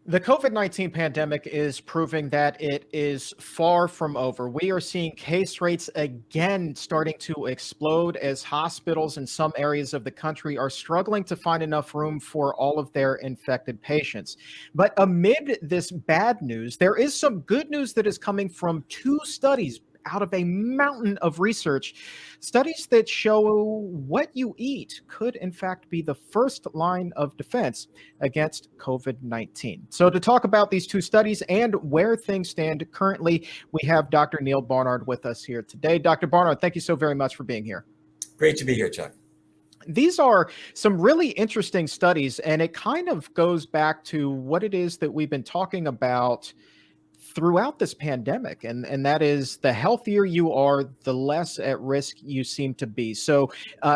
The COVID-19 pandemic is proving that it is far from over. We are seeing case rates again starting to explode as hospitals in some areas of the country are struggling to find enough room for all of their infected patients. But amid this bad news, there is some good news that is coming from two studies out of a mountain of research. Studies that show what you eat could, in fact, be the first line of defense against COVID 19. So, to talk about these two studies and where things stand currently, we have Dr. Neal Barnard with us here today. Dr. Barnard, thank you so very much for being here. Great to be here, Chuck. These are some really interesting studies, and it kind of goes back to what it is that we've been talking about throughout this pandemic, and that is the healthier you are, the less at risk you seem to be. So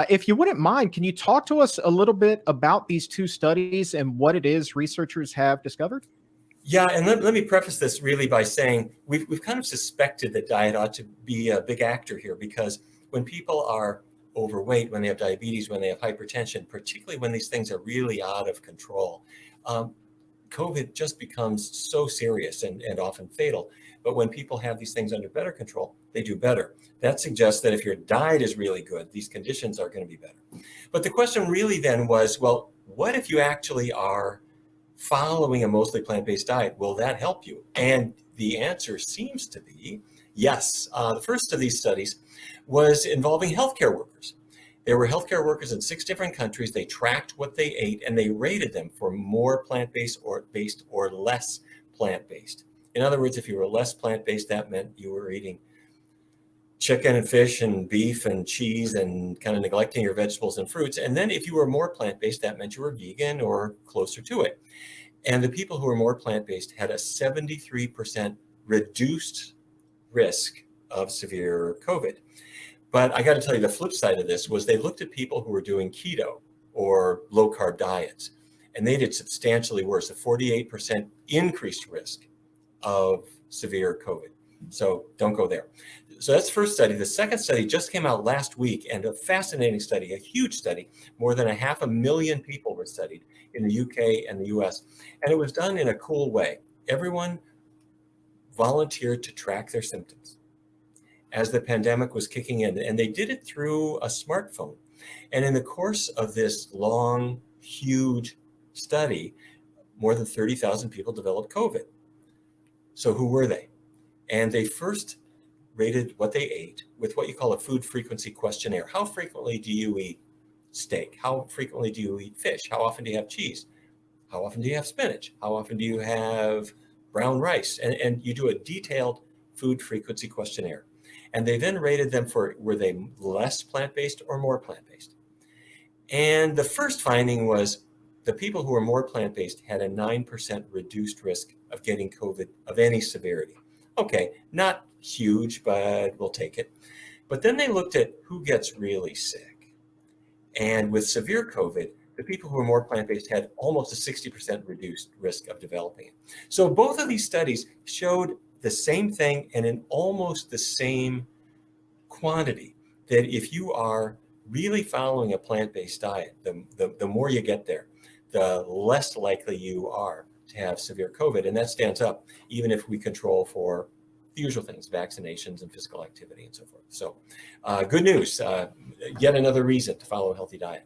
if you wouldn't mind, can you talk to us a little bit about these two studies and what it is researchers have discovered? Yeah, and let me preface this really by saying we've kind of suspected that diet ought to be a big actor here, because when people are overweight, when they have diabetes, when they have hypertension, particularly when these things are really out of control, COVID just becomes so serious and often fatal. But when people have these things under better control, they do better. That suggests that if your diet is really good, these conditions are going to be better. But the question really then was, well, what if you actually are following a mostly plant-based diet? Will that help you? And the answer seems to be yes. The first of these studies was involving healthcare workers. There were healthcare workers in 6 different countries. They tracked what they ate and they rated them for more plant-based or less plant-based. In other words, if you were less plant-based, that meant you were eating chicken and fish and beef and cheese and kind of neglecting your vegetables and fruits. And then if you were more plant-based, that meant you were vegan or closer to it. And the people who were more plant-based had a 73% reduced risk of severe COVID. But I got to tell you, the flip side of this was they looked at people who were doing keto or low carb diets, and they did substantially worse, a 48% increased risk of severe COVID. So don't go there. So that's the first study. The second study just came out last week, and a fascinating study, a huge study. More than 500,000 people were studied in the UK and the US. And it was done in a cool way. Everyone volunteered to track their symptoms as the pandemic was kicking in, and they did it through a smartphone. And in the course of this long, huge study, more than 30,000 people developed COVID. So who were they? And they first rated what they ate with what you call a food frequency questionnaire. How frequently do you eat steak? How frequently do you eat fish? How often do you have cheese? How often do you have spinach? How often do you have brown rice? And you do a detailed food frequency questionnaire. And they then rated them for, were they less plant-based or more plant-based? And the first finding was the people who were more plant-based had a 9% reduced risk of getting COVID of any severity. Okay, not huge, but we'll take it. But then they looked at who gets really sick. And with severe COVID, the people who were more plant-based had almost a 60% reduced risk of developing it. So both of these studies showed the same thing and in almost the same quantity, that if you are really following a plant-based diet, the more you get there, the less likely you are to have severe COVID. And that stands up even if we control for the usual things, vaccinations and physical activity and so forth. So good news, yet another reason to follow a healthy diet.